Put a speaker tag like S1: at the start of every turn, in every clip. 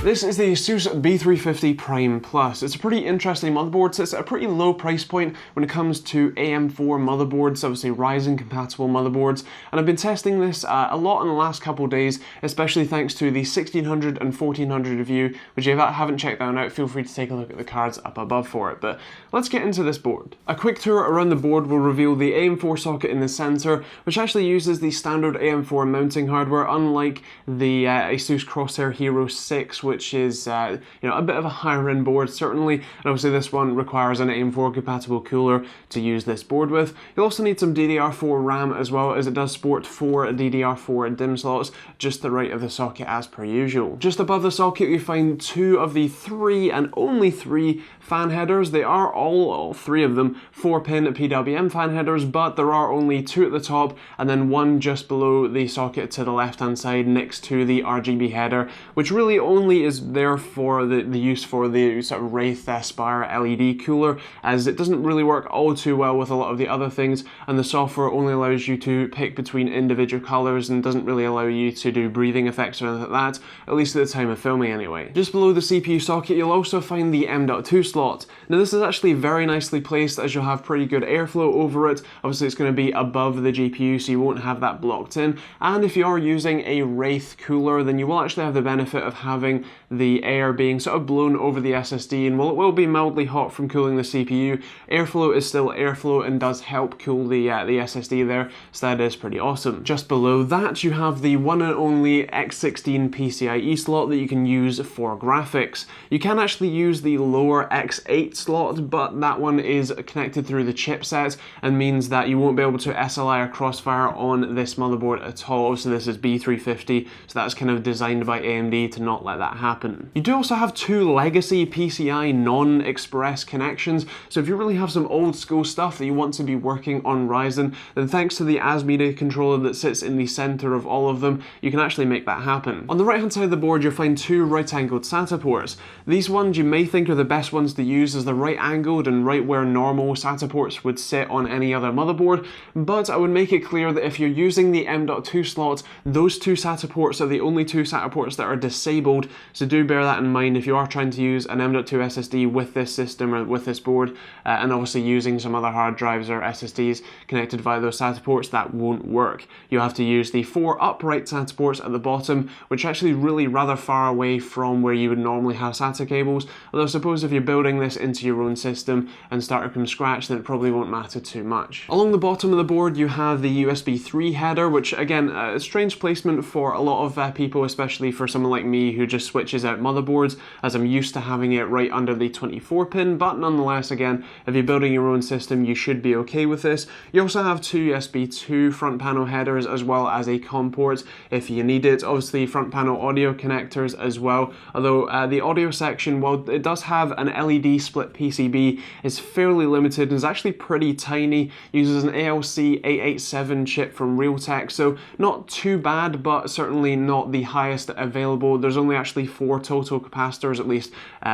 S1: This is the Asus B350 Prime Plus. It's a pretty interesting motherboard. Sits at a pretty low price point when it comes to AM4 motherboards, obviously Ryzen compatible motherboards. And I've been testing this a lot in the last couple of days, especially thanks to the 1600 and 1400 review, which if you haven't checked that out, feel free to take a look at the cards up above for it. But let's get into this board. A quick tour around the board will reveal the AM4 socket in the center, which actually uses the standard AM4 mounting hardware, unlike the Asus Crosshair Hero 6, which is a bit of a higher end board certainly, and obviously this one requires an AM4 compatible cooler to use this board with. You'll also need some DDR4 RAM as well, as it does sport 4 DDR4 DIMM slots just to the right of the socket as per usual. Just above the socket you find two of the three and only three fan headers. They are all three of them 4-pin PWM fan headers, but there are only two at the top and then one just below the socket to the left hand side next to the RGB header, which really only is there for the use for the sort of Wraith Spire LED cooler, as it doesn't really work all too well with a lot of the other things, and the software only allows you to pick between individual colors and doesn't really allow you to do breathing effects or anything like that, at least at the time of filming anyway. Just below the CPU socket you'll also find the M.2 slot. Now this is actually very nicely placed, as you'll have pretty good airflow over it. Obviously it's going to be above the GPU, so you won't have that blocked in, and if you are using a Wraith cooler then you will actually have the benefit of having the air being sort of blown over the SSD, and while it will be mildly hot from cooling the CPU, airflow is still airflow and does help cool the SSD there, so that is pretty awesome. Just below that you have the one and only X16 PCIe slot that you can use for graphics. You can actually use the lower X8 slot, but that one is connected through the chipset and means that you won't be able to SLI or crossfire on this motherboard at all. So this is B350, so that's kind of designed by AMD to not let that happen. You do also have two legacy PCI non-express connections, so if you really have some old school stuff that you want to be working on Ryzen, then thanks to the AS Media controller that sits in the center of all of them, you can actually make that happen. On the right hand side of the board you'll find two right-angled SATA ports. These ones you may think are the best ones to use, as they're right-angled and right where normal SATA ports would sit on any other motherboard, but I would make it clear that if you're using the M.2 slot, those two SATA ports are the only two SATA ports that are disabled, so do bear that in mind if you are trying to use an M.2 SSD with this system or with this board, and obviously using some other hard drives or SSDs connected via those SATA ports, that won't work. You have to use the four upright SATA ports at the bottom, which are actually really rather far away from where you would normally have SATA cables, although I suppose if you're building this into your own system and starting from scratch then it probably won't matter too much. Along the bottom of the board you have the USB 3 header, which again, a strange placement for a lot of people, especially for someone like me who just switches out motherboards, as I'm used to having it right under the 24-pin, but nonetheless, again, if you're building your own system you should be okay with this. You also have two USB 2 front panel headers as well as a COM port if you need it. Obviously front panel audio connectors as well, although the audio section, while it does have an LED split PCB, is fairly limited and is actually pretty tiny. Uses an ALC 887 chip from Realtek, so not too bad, but certainly not the highest available. There's only actually 4 total capacitors, at least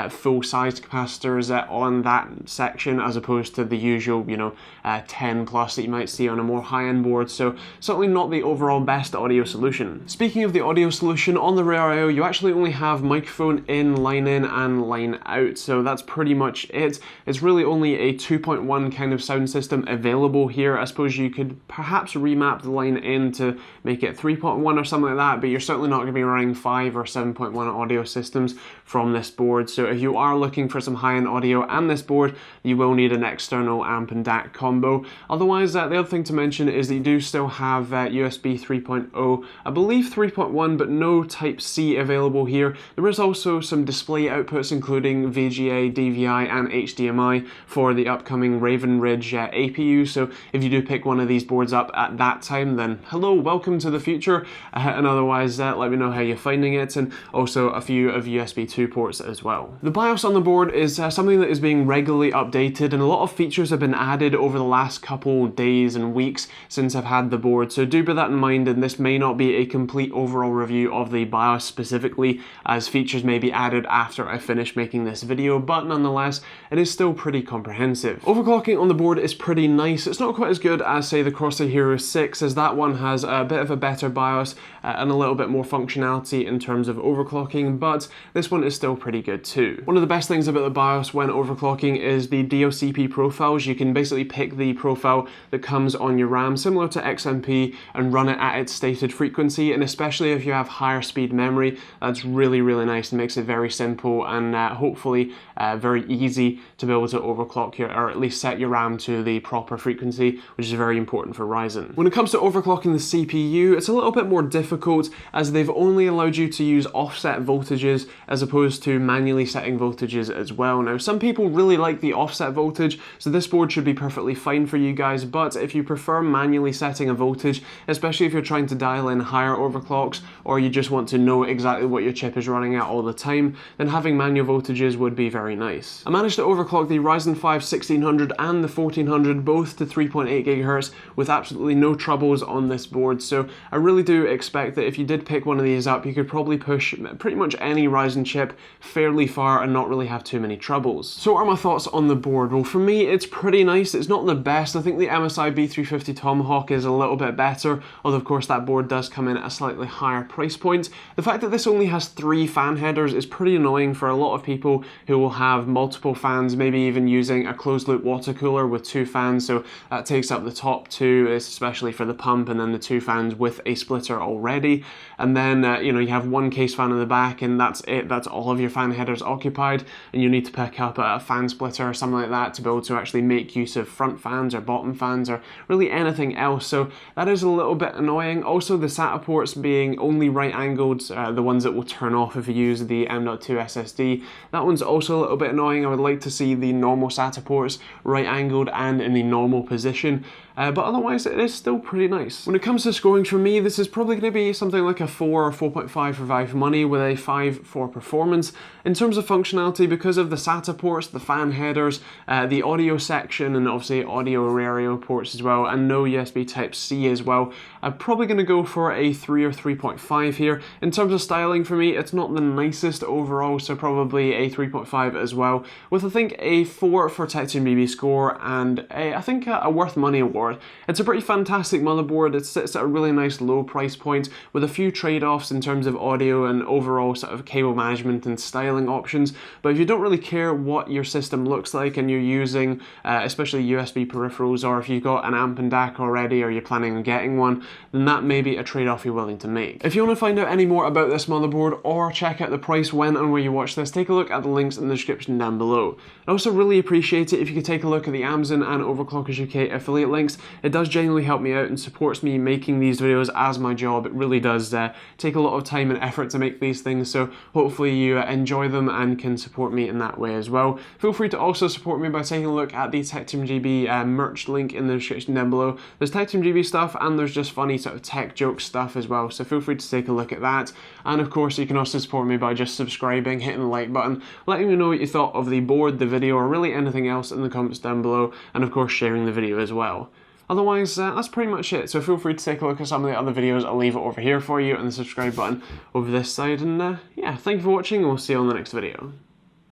S1: full-sized capacitors on that section, as opposed to the usual 10 plus that you might see on a more high-end board, so certainly not the overall best audio solution. Speaking of the audio solution, on the rear I/O you actually only have microphone in, line in and line out, so that's pretty much it. It's really only a 2.1 kind of sound system available here. I suppose you could perhaps remap the line in to make it 3.1 or something like that, but you're certainly not going to be running 5 or 7.1 audio systems from this board, so if you are looking for some high-end audio and this board, you will need an external amp and DAC combo. Otherwise, the other thing to mention is that you do still have USB 3.0, I believe 3.1, but no Type-C available here. There is also some display outputs including VGA, DVI and HDMI for the upcoming Raven Ridge APU, so if you do pick one of these boards up at that time, then hello, welcome to the future, and otherwise let me know how you're finding it, and also a few of USB 2 ports as well. The BIOS on the board is something that is being regularly updated, and a lot of features have been added over the last couple days and weeks since I've had the board, so do bear that in mind, and this may not be a complete overall review of the BIOS specifically, as features may be added after I finish making this video, but nonetheless it is still pretty comprehensive. Overclocking on the board is pretty nice. It's not quite as good as say the Crosshair Hero 6, as that one has a bit of a better BIOS and a little bit more functionality in terms of overclocking, overclocking, but this one is still pretty good too. One of the best things about the BIOS when overclocking is the DLCP profiles. You can basically pick the profile that comes on your RAM, similar to XMP, and run it at its stated frequency, and especially if you have higher speed memory, that's really, really nice and makes it very simple and hopefully very easy to be able to overclock your, or at least set your RAM to the proper frequency, which is very important for Ryzen. When it comes to overclocking the CPU, it's a little bit more difficult as they've only allowed you to use offset voltages as opposed to manually setting voltages as well. Now, some people really like the offset voltage, so this board should be perfectly fine for you guys, but if you prefer manually setting a voltage, especially if you're trying to dial in higher overclocks or you just want to know exactly what your chip is running at all the time, then having manual voltages would be very nice. I managed to overclock the Ryzen 5 1600 and the 1400 both to 3.8 GHz with absolutely no troubles on this board, so I really do expect that if you did pick one of these up, you could probably push pretty much any Ryzen chip fairly far and not really have too many troubles. So what are my thoughts on the board? Well, for me, it's pretty nice. It's not the best. I think the MSI B350 Tomahawk is a little bit better, although of course that board does come in at a slightly higher price point. The fact that this only has 3 fan headers is pretty annoying for a lot of people who will have multiple fans, maybe even using a closed loop water cooler with 2 fans, so that takes up the top 2, especially for the pump, and then the 2 fans with a splitter already, and then you have 1 case fan in the back, and that's it. That's all of your fan headers occupied, and you need to pick up a fan splitter or something like that to be able to actually make use of front fans or bottom fans or really anything else, so that is a little bit annoying. Also, the Sata ports being only right angled, the ones that will turn off if you use the M.2 SSD, that one's also a little bit annoying. I would like to see the normal Sata ports right angled and in the normal position. But otherwise it is still pretty nice. When it comes to scoring for me, this is probably going to be something like a 4 or 4.5 for value for money with a 5 for performance. In terms of functionality, because of the Sata ports, the fan headers, the audio section, and obviously audio radio ports as well, and no USB Type-C as well, I'm probably going to go for a 3 or 3.5 here. In terms of styling for me, it's not the nicest overall, so probably a 3.5 as well, with I think a 4 for TechteamGB score and I think a worth money award. It's a pretty fantastic motherboard. It sits at a really nice low price point with a few trade-offs in terms of audio and overall sort of cable management and styling options, but if you don't really care what your system looks like and you're using especially USB peripherals, or if you've got an amp and DAC already or you're planning on getting one, then that may be a trade-off you're willing to make. If you want to find out any more about this motherboard or check out the price when and where you watch this, take a look at the links in the description down below. I'd also really appreciate it if you could take a look at the Amazon and Overclockers UK affiliate links. It does genuinely help me out and supports me making these videos as my job. It really does take a lot of time and effort to make these things, so hopefully you enjoy them and can support me in that way as well. Feel free to also support me by taking a look at the TechteamGB merch link in the description down below. There's TechteamGB stuff and there's just funny sort of tech joke stuff as well, so feel free to take a look at that. And of course you can also support me by just subscribing, hitting the like button, letting me know what you thought of the board, the video, or really anything else in the comments down below, and of course sharing the video as well. Otherwise, that's pretty much it, so feel free to take a look at some of the other videos. I'll leave it over here for you and the subscribe button over this side, and yeah, thank you for watching and we'll see you on the next video.